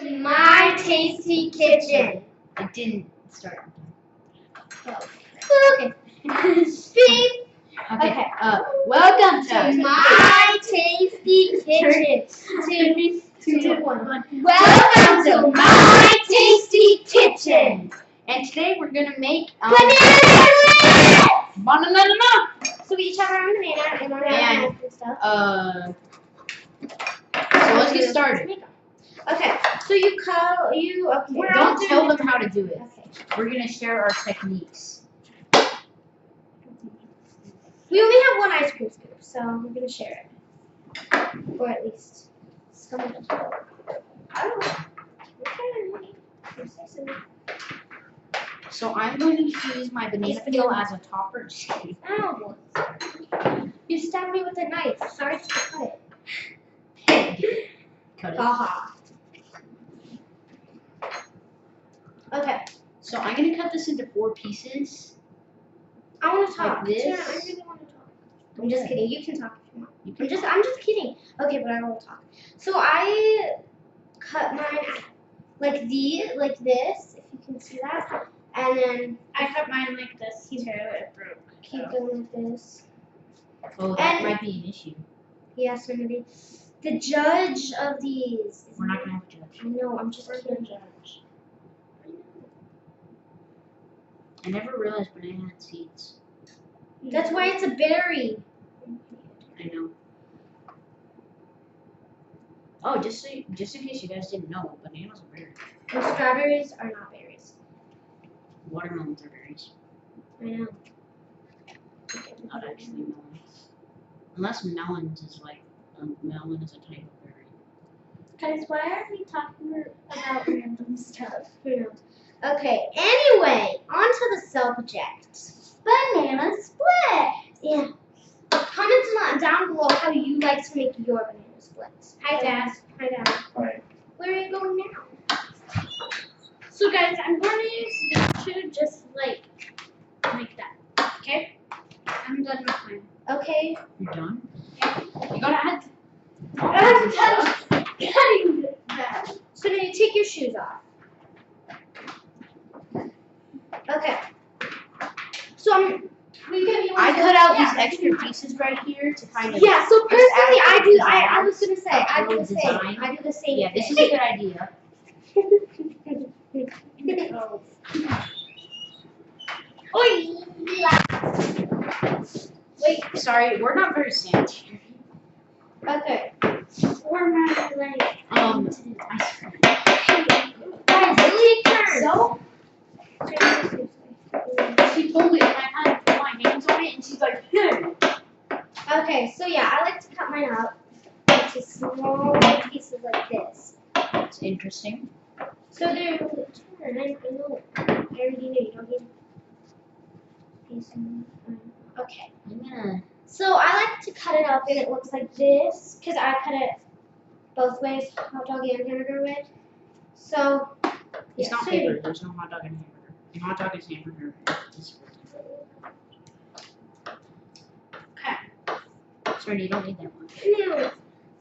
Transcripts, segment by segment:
to my tasty kitchen. It didn't start. Okay. Speak. Okay. Welcome To my tasty kitchen. Two, one. Welcome to my tasty kitchen. And today we're gonna make banana. So we each have our own banana and one and stuff. So let's get started. Okay. So okay. Don't tell them how to do it. Okay. We're gonna share our techniques. We only have one ice cream scoop, so we're gonna share it, or at least some of it. I don't know. Okay. So I'm going to use my banana peel as a topper. Just kidding. Ow! You stabbed me with a knife. Sorry to cut it. Cut it. Haha. Okay. So I'm gonna cut this into 4 pieces. I want to talk. Like this? Tara, I really want to talk. I'm just kidding. You can talk if you want. I'm just kidding. Okay, but I will talk. So I cut mine like this, if you can see that. And then I cut mine like this too. It broke. Keep going like this. Oh, that might be an issue. Yes, maybe. The judge of these. We're not gonna have a judge. I know. I'm just kidding. Judge. I never realized banana had seeds. That's why it's a berry. I know. Oh, just in case you guys didn't know, bananas are berries. And strawberries are not berries. Watermelons are berries. I know. Not actually melons. Unless melons is like melon is a type of berry. Guys, why are we talking about random stuff? Who knows? Okay. Anyway, on to the subject. Banana split. Yeah. Comment down below how you like to make your banana splits. Hi, Dad. Hi, Dad. Where are you going now? So, guys, I'm going to use these two just like that. Okay? I'm done with mine. Okay. You're done? You gotta add. I'm done cutting that. So then you take your shoes off. Okay. So I cut out these extra pieces right here to kind of. Yeah. So personally, I do. design. I was gonna say I do the same. Design. I do the same. Yeah, this is a good idea. Wait, sorry, we're not very sanitary. Okay. Or my like. Ice cream. Guys, take turns. So? She told me I had to put my hands on it, and she's like, Okay, so yeah, I like to cut mine up into small pieces like this. That's interesting. So they're turn. I know. I already know you don't need piece. Okay. I'm gonna. So I like to cut it up and it looks like this because I cut it both ways, hot dog and hamburger way. So It's yeah, not so paper. There's no hot dog and hamburger. And hot dog is hamburger. Okay. Sorry, you don't need that one. No.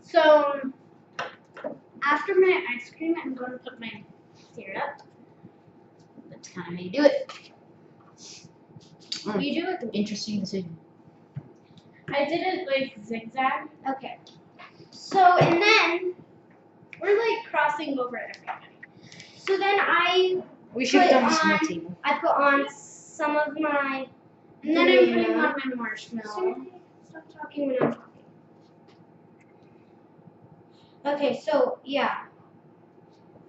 So, after my ice cream, I'm going to put my syrup. That's kind of how you do it. You do it. Interesting decision. I did it like zigzag. Okay. So and then We're like crossing over everybody. so then We should have Put done this on on- the table. I put on some of my And then I'm putting banana. on my marshmallow. Seriously? Stop talking when I'm talking. Okay, so yeah,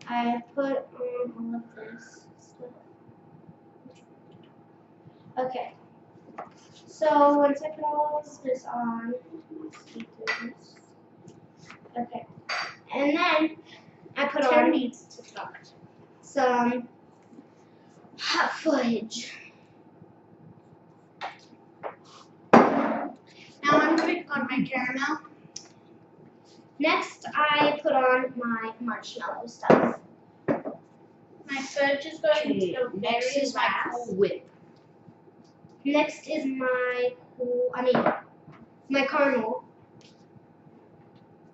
I put on all of this stuff. Okay, so once I put all of this on, let's do this. Okay, and then I put Tara on needs to start. some hot fudge. Now I'm putting on my caramel. Next, I put on my marshmallow stuff. My fudge is going Okay, to go next very is my fast. Cool Whip. Next is my caramel.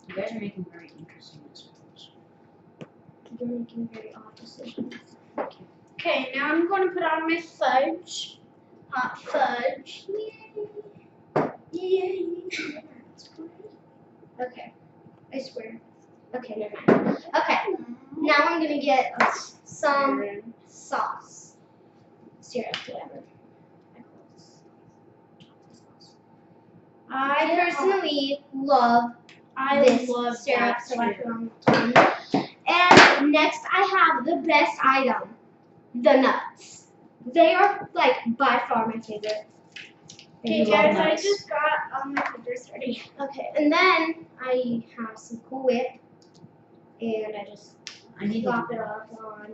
You guys are making very interesting recipes. you're making very odd decisions. Okay, now I'm going to put on my fudge. Hot fudge. Yay. Okay, I swear. Okay, never mind. Okay, now I'm gonna get some sauce. Syrup, whatever. I personally love this syrup, so I put on the tongue. And next I have the best item, the nuts. They are like by far my favorite. Okay, guys, I just got my fingers ready. Okay, and then I have some Cool Whip, and I just plop it up on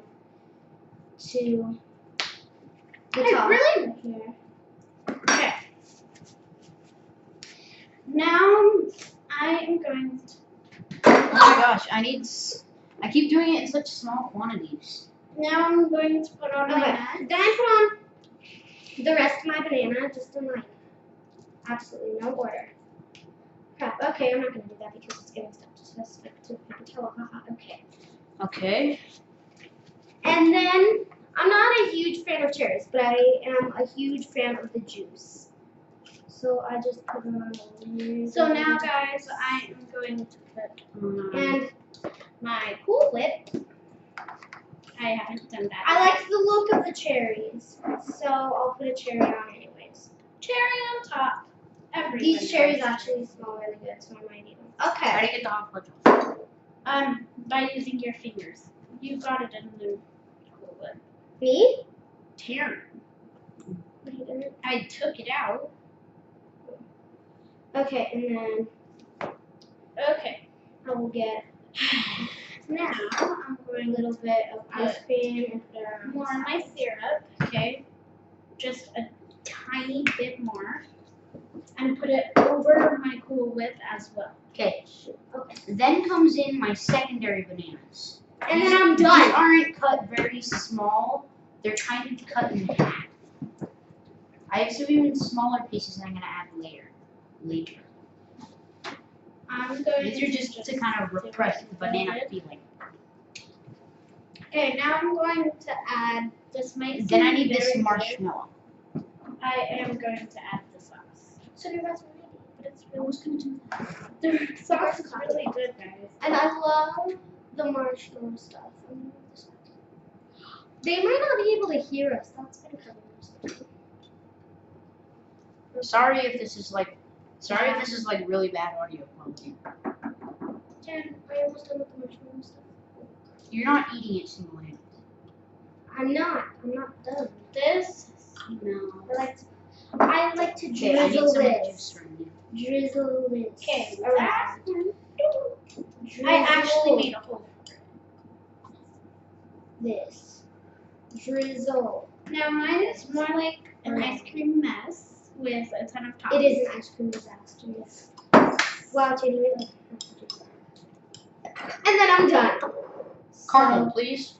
to the top. Really? Here. Okay. Now I am going to. Oh my gosh, I keep doing it in such small quantities. Now I'm going to put on my Okay, nut. then I put on the rest of my banana, just in like absolutely no order. Crap. Okay, I'm not gonna do that because it's getting stuck to paper towel. Haha. Okay. Okay. And then I'm not a huge fan of cherries, but I am a huge fan of the juice. So I just put them on a little So now, guys, I am going to put and my Cool Whip. I haven't done that. I like the look of the cherries, so I'll put a cherry on anyways. Cherry on top. Everybody These cherries likes actually smell really good, so I might eat them. How Okay. do you get the hot fudge? by using your fingers. You got it in the Cool Whip. Me? Taryn. No, you didn't. I took it out. Okay, and then Okay. I will get Now I'm a going little bit of ice cream and put it on more on my syrup. Okay. Just a tiny bit more. And put it over my Cool Whip as well. Okay. Okay. Then comes in my secondary bananas. And then I'm These done. aren't cut very small. They're trying to cut in half. I have some even smaller pieces that I'm gonna add later. I'm going These are just to kind of repress the banana feeling. Okay, now I'm going to add this. Then I need this marshmallow. I am going to add the sauce. So you're about to ready, but it's I was gonna do that. The sauce is really good, guys. And I love the marshmallow stuff. They might not be able to hear us. That's kind of interesting. Sorry if this is like really bad audio quality. Jen, are you almost done with the marshmallow stuff? You're not eating it single-handed. I'm not. I'm not done. This No. I like to Okay, I need drizzle some of the this. juice from you. Drizzle this. Okay, around. I actually made a hole. This. Drizzle. Now mine is more like an ice cream mess with a ton of toppings. It is an ice cream disaster. Yes. Wow, Jenny, you really have to do that. And then I'm done. Caramel, please.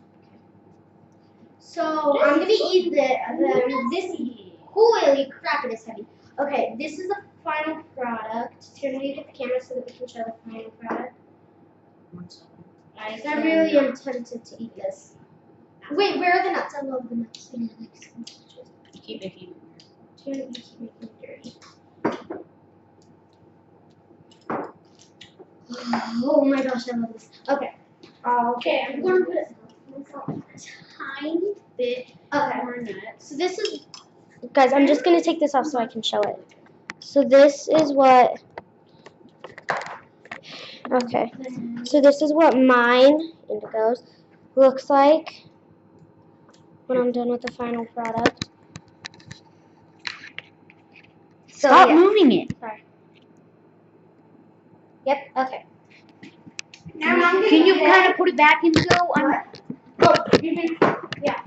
So I'm gonna eat this. Holy crap! It is heavy. Okay, this is the final product. Can we get the camera so that we can show the final product? 1 second. I really am tempted to eat this. Wait, where are the nuts? I love the nuts. They're like so delicious. Keep it even. Janet, you keep making me dirty. Oh my gosh, I love this. Okay. Okay, I'm going to put a tiny bit more nuts. So this is, guys, I'm just going to take this off so I can show it. So this is what, okay. So this is what mine, Indigo's, looks like when I'm done with the final product. So, Stop yeah. moving it. Sorry. Yep, okay. Now I'm gonna Can you put kind of put it back in so Yeah.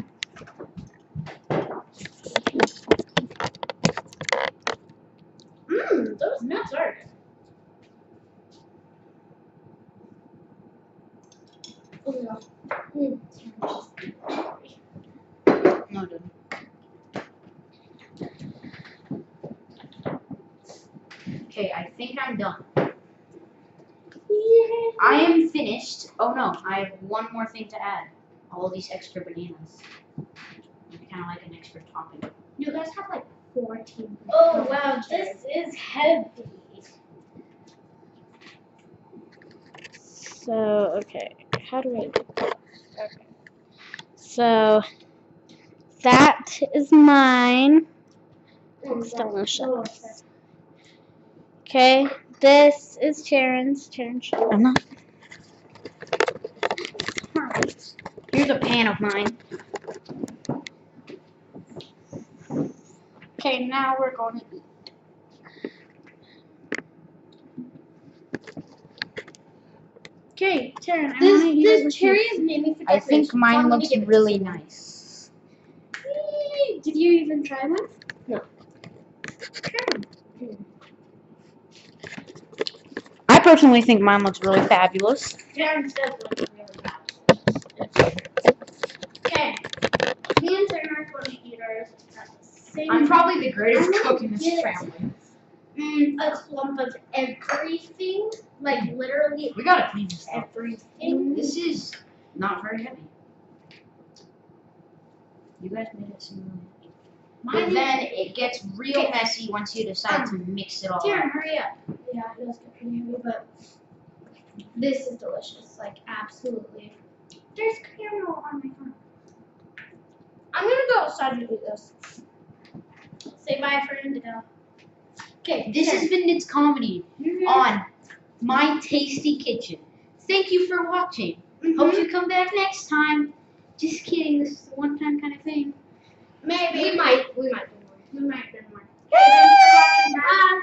those nuts are good. No, dude. Okay, I think I'm done. Yay! I am finished. Oh no, I have one more thing to add. All these extra bananas. Kind of like an extra topping. You guys have like 14. Oh wow, this is heavy. So, okay, how do I do this? Okay. So, that is mine. It's delicious. Okay, this is Sharon's. I'm not. Alright. Here's a pan of mine. Okay, now we're going to eat. Okay, Taryn, I want to eat it This with cherry you. is made for I think decoration. mine Let me looks give it to really someone. nice. Did you even try one? No. I personally think mine looks really fabulous. Taryn's does look really bad. Okay, me and Taryn are going to eat ours at the same I'm probably the greatest I'm cook gonna in this get- family. a clump of everything, like literally We gotta clean this up. everything. This is not very heavy. You guys made it seem really heavy. But Mine then it gets real messy once you decide to mix it all Taryn, up. hurry up. Yeah, it does get pretty heavy, but this is delicious. Like, absolutely. There's caramel on my phone. I'm gonna go outside and eat this. Say bye for Indigo. Okay, This has been NITS Comedy Mm-hmm. on My Tasty Kitchen. Thank you for watching. Hope you come back next time. Just kidding, this is a one-time kind of thing. Maybe. we might do more. We might do more. Bye.